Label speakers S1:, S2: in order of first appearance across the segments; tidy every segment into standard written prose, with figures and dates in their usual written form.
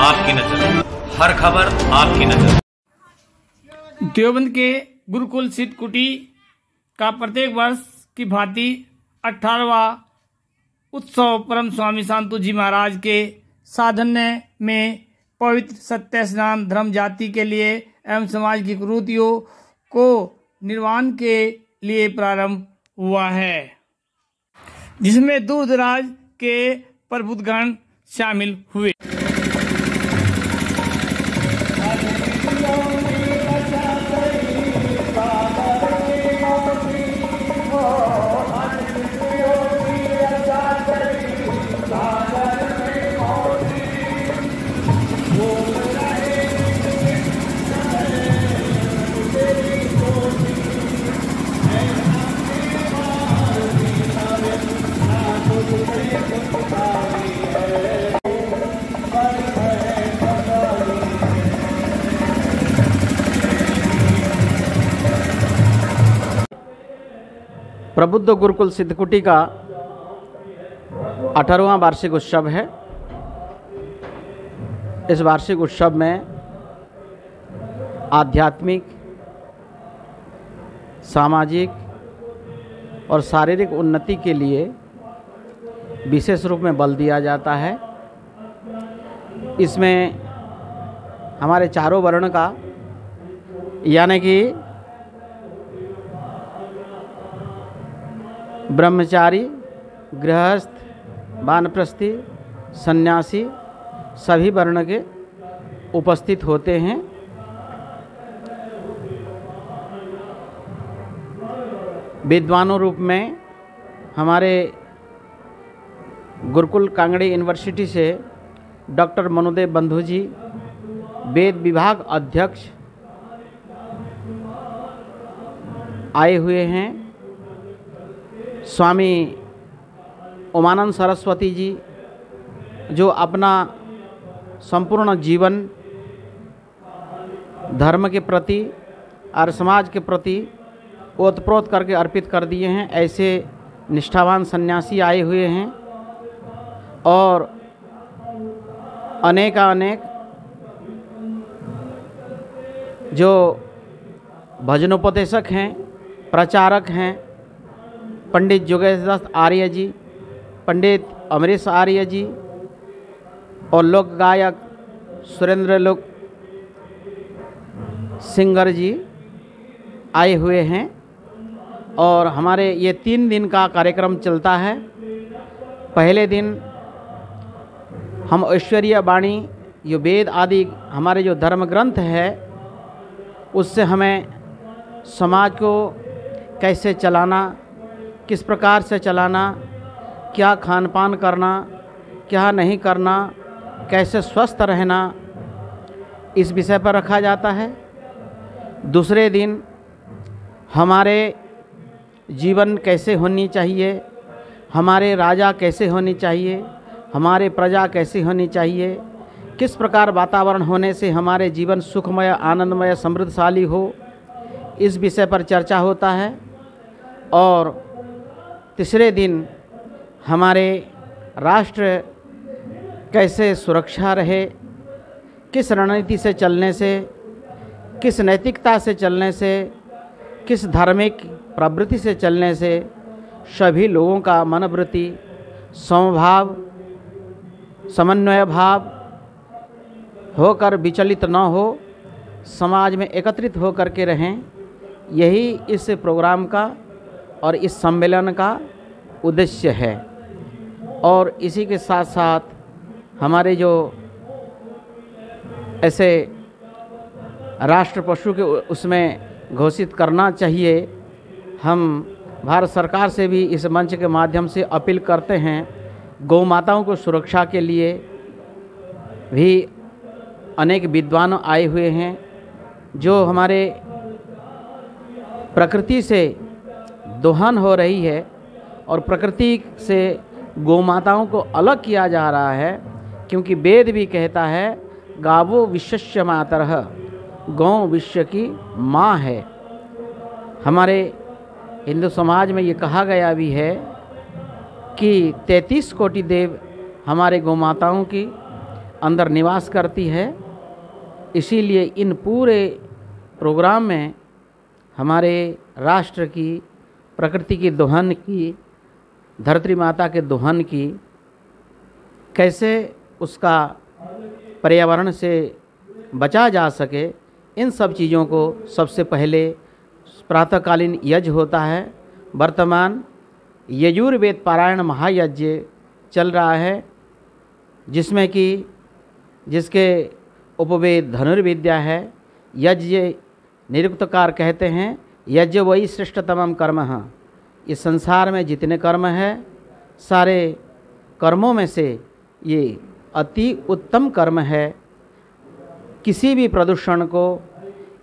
S1: आपकी नजर, हर खबर आपकी नजर।
S2: देवबंद के गुरुकुल सिद्ध कुटी का प्रत्येक वर्ष की भांति 18वां उत्सव परम स्वामी शांतु जी महाराज के साधन्य में पवित्र सत्य स्नान धर्म जाति के लिए एवं समाज की कुरीतियों को निर्वाण के लिए प्रारंभ हुआ है, जिसमें दूर दराज के प्रबुद्धगण शामिल हुए।
S3: प्रबुद्ध गुरुकुल सिद्धकुटी का 18वां वार्षिक उत्सव है। इस वार्षिक उत्सव में आध्यात्मिक, सामाजिक और शारीरिक उन्नति के लिए विशेष रूप में बल दिया जाता है। इसमें हमारे चारों वर्ण का यानी कि ब्रह्मचारी, गृहस्थ, वानप्रस्थी, सन्यासी सभी वर्ण के उपस्थित होते हैं। विद्वानों रूप में हमारे गुरुकुल कांगड़ी यूनिवर्सिटी से डॉक्टर मनुदेव बंधु जी, वेद विभाग अध्यक्ष आए हुए हैं। स्वामी उमानंद सरस्वती जी, जो अपना संपूर्ण जीवन धर्म के प्रति और समाज के प्रति ओतप्रोत करके अर्पित कर दिए हैं, ऐसे निष्ठावान सन्यासी आए हुए हैं। और अनेक जो भजनोपदेशक हैं, प्रचारक हैं, पंडित योगेश दास आर्य जी, पंडित अमरीश आर्य जी और लोक गायक सुरेंद्र लोक सिंगर जी आए हुए हैं। और हमारे ये 3 दिन का कार्यक्रम चलता है। पहले दिन हम ऐश्वर्य वाणी, ये वेद आदि हमारे जो धर्म ग्रंथ है, उससे हमें समाज को कैसे चलाना, किस प्रकार से चलाना, क्या खान पान करना, क्या नहीं करना, कैसे स्वस्थ रहना, इस विषय पर रखा जाता है। दूसरे दिन हमारे जीवन कैसे होनी चाहिए, हमारे राजा कैसे होनी चाहिए, हमारे प्रजा कैसी होनी चाहिए, किस प्रकार वातावरण होने से हमारे जीवन सुखमय, आनंदमय, समृद्धशाली हो, इस विषय पर चर्चा होता है। और तीसरे दिन हमारे राष्ट्र कैसे सुरक्षा रहे, किस रणनीति से चलने से, किस नैतिकता से चलने से, किस धार्मिक प्रवृत्ति से चलने से सभी लोगों का मनोवृत्ति समभाव, समन्वय भाव होकर विचलित न हो, समाज में एकत्रित होकर के रहें, यही इस प्रोग्राम का और इस सम्मेलन का उद्देश्य है। और इसी के साथ साथ हमारे जो ऐसे राष्ट्र पशु के उसमें घोषित करना चाहिए, हम भारत सरकार से भी इस मंच के माध्यम से अपील करते हैं, गौ माताओं को सुरक्षा के लिए भी अनेक विद्वान आए हुए हैं। जो हमारे प्रकृति से दोहन हो रही है और प्रकृति से गौ माताओं को अलग किया जा रहा है, क्योंकि वेद भी कहता है गावो विश्वस्य मातरः, गौ विश्व की माँ है। हमारे हिंदू समाज में ये कहा गया भी है कि 33 कोटि देव हमारे गौ माताओं की अंदर निवास करती है। इसीलिए इन पूरे प्रोग्राम में हमारे राष्ट्र की, प्रकृति की दोहन की, धरती माता के दोहन की, कैसे उसका पर्यावरण से बचा जा सके, इन सब चीज़ों को सबसे पहले प्रातःकालीन यज्ञ होता है। वर्तमान यजुर्वेद पारायण महायज्ञ चल रहा है, जिसमें कि जिसके उपवेद धनुर्विद्या है। यज्ञ निरुक्तकार कहते हैं यज्ञ वही श्रेष्ठतमम कर्म है। इस संसार में जितने कर्म हैं सारे कर्मों में से ये अति उत्तम कर्म है। किसी भी प्रदूषण को,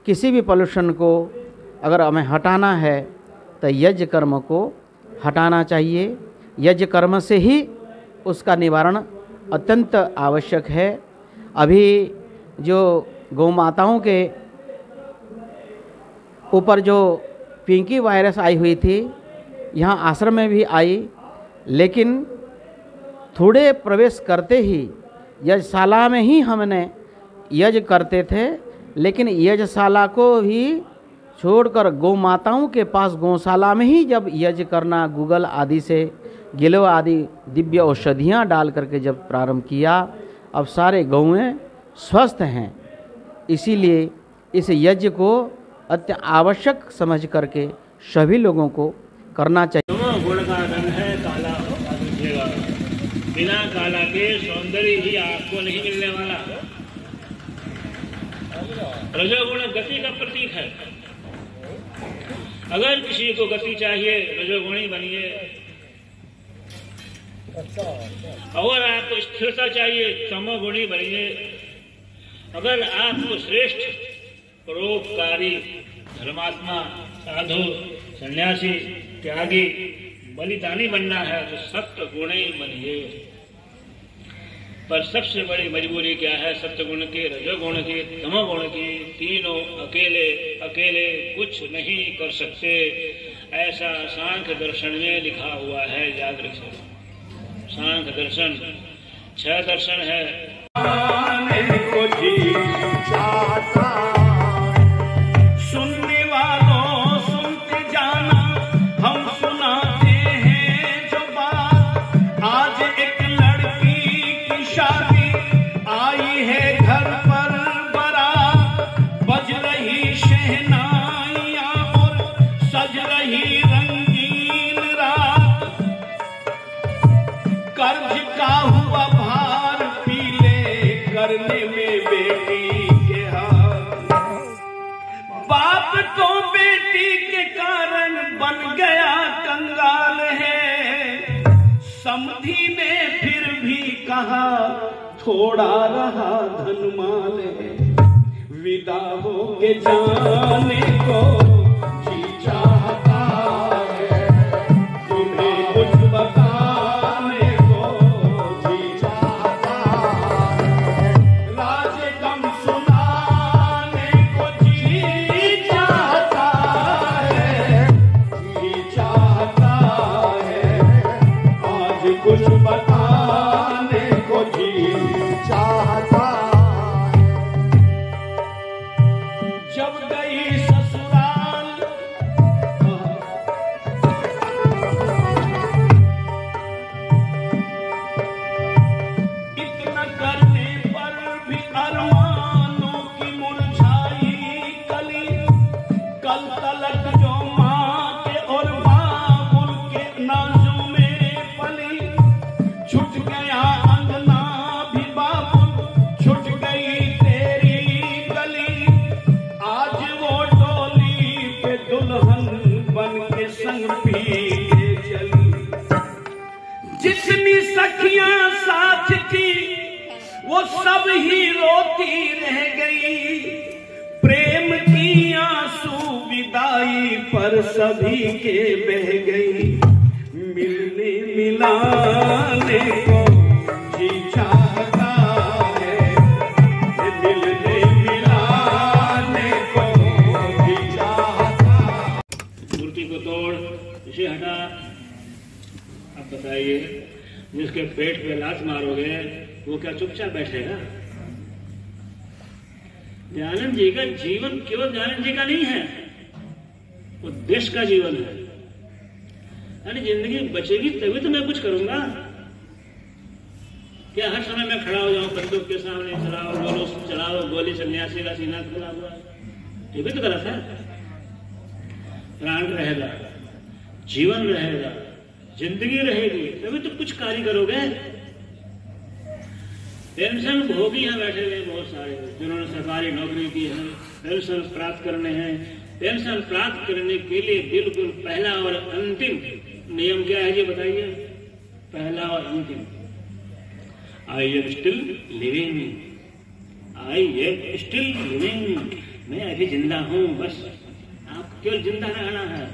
S3: किसी भी पॉल्यूशन को अगर हमें हटाना है तो यज्ञ कर्म को हटाना चाहिए। यज्ञ कर्म से ही उसका निवारण अत्यंत आवश्यक है। अभी जो गौ माताओं के ऊपर जो पिंकी वायरस आई हुई थी, यहाँ आश्रम में भी आई, लेकिन थोड़े प्रवेश करते ही यज्ञशाला में ही हमने यज्ञ करते थे, लेकिन यज्ञशाला को भी छोड़कर गौ माताओं के पास गौशाला में ही जब यज्ञ करना, गूगल आदि से गिलो आदि दिव्य औषधियाँ डाल करके जब प्रारंभ किया, अब सारे गौएं स्वस्थ हैं। इसीलिए इस यज्ञ को अत्यंत आवश्यक समझ करके सभी लोगों को करना चाहिए।
S4: गुण का रंग है काला दिखेगा, बिना काला के सौंदर्य ही आपको नहीं मिलने वाला। रजोगुण गति का प्रतीक है। अगर किसी को गति चाहिए रजोगुणी बनिए, अगर आपको स्थिरता चाहिए तमोगुणी बनिए, अगर आपको श्रेष्ठ परोपकारी धर्मात्मा साधु सन्यासी त्यागी बलिदानी बनना है तो सत्य गुणी बनिए। पर सबसे बड़ी मजबूरी क्या है? सत्य गुण की, रजोगुण की, तमोगुण की, तीनों अकेले अकेले कुछ नहीं कर सकते। ऐसा सांख्य दर्शन में लिखा हुआ है, याद रखिए। सांख्य दर्शन 6 दर्शन है।
S5: सुनने वालों सुनते जाना, हम सुनाते हैं जो बात। आज एक लड़की की शादी आई है घर पर बारात, बज रही शहनाइयां और सज रही रंगीन रात। कर्ज का हुआ भार पीले करने में बेटी के हाथ। बाप तो बेटी के कारण बन गया कंगाल है। समधी ने फिर भी कहा थोड़ा रहा धनमाल है। विदा हो के जाने को जी चाहता है, तुम्हें कुछ बताने को जी चाहता है। राज गम सुनाने को जी चाहता है, जी चाहता है। आज कुछ बताने को जी चाहता है। जब गई ससुराल इतना करने पर भी अरमानों की मुरझाई कली। कल तलक जो माँ के और बाबुल के नाजों में पली। छूट गया अंगना भी बाबुल, छूट गई तेरी गली। आज वो डोली पे दुल्हन बन के संग पी के चली। जितनी सखियां साथ थी वो सब ही रोती रह गई। प्रेम की आंसू विदाई पर सभी के बह गई। मिलने मिलाने को जी चाहता है, मिलने मिलाने को जी चाहता।
S4: मूर्ति को तोड़, इसे हटा। अब बताइए, जिसके पेट पे लात मारोगे वो क्या चुपचाप बैठेगा? दयानंद जी का जीवन केवल दयानंद जी का नहीं है, वो देश का जीवन है। अरे जिंदगी बचेगी तभी तो मैं कुछ करूंगा। क्या हर समय मैं खड़ा हो जाऊं बंदूक के सामने, चलाओ गोली, सन्यासी का सीना खुला हुआ, ये भी तो गलत है। प्राण रहेगा, जीवन रहेगा, जिंदगी रहेगी, तभी तो कुछ कार्य करोगे। पेंशन भोगी हैं बैठे हुए बहुत सारे, जिन्होंने सरकारी नौकरी की है, पेंशन प्राप्त करने हैं। पेंशन प्राप्त करने के लिए बिल्कुल पहला और अंतिम नियम क्या है ये बताइए? पहला और अंतिम, I am still living, I am still living, मैं अभी जिंदा हूं, बस आप केवल जिंदा रहना है।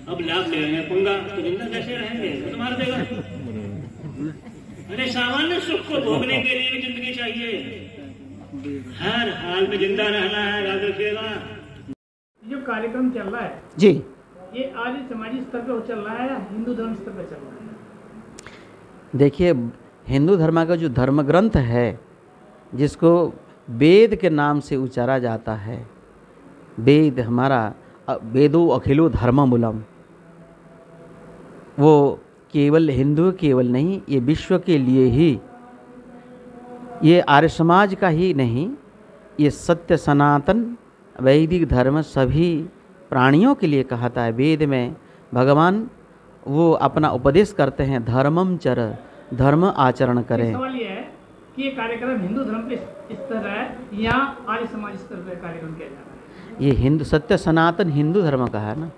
S4: अब लाभ ले रहे हैं पंगा, तो जिंदा कैसे रहेंगे? वो तो मार देगा। अरे सामान्य सुख को भोगने के लिए भी जिंदगी चाहिए, हर हाल में जिंदा रहना है, याद रखिएगा।
S2: जो कार्यक्रम चल रहा है
S3: जी,
S2: ये आर्य समाजी स्तर पे चल रहा है या हिंदू धर्म स्तर पे चल रहा है?
S3: देखिए, हिंदू धर्म का जो धर्म ग्रंथ है, जिसको वेद के नाम से उचारा जाता है, वेद हमारा वेदो अखिलो धर्ममूलम, वो केवल हिंदू केवल नहीं, ये विश्व के लिए ही, ये आर्य समाज का ही नहीं, ये सत्य सनातन वैदिक धर्म सभी प्राणियों के लिए कहता है। वेद में भगवान वो अपना उपदेश करते हैं, धर्मम चर, धर्म आचरण करें।
S2: सवाल ये है कि ये कार्यक्रम हिंदू धर्म पे स्तर है या आर्य समाज स्तर पे कार्यक्रम किया जा रहा है?
S3: ये हिंदू सत्य सनातन हिंदू धर्म का है ना।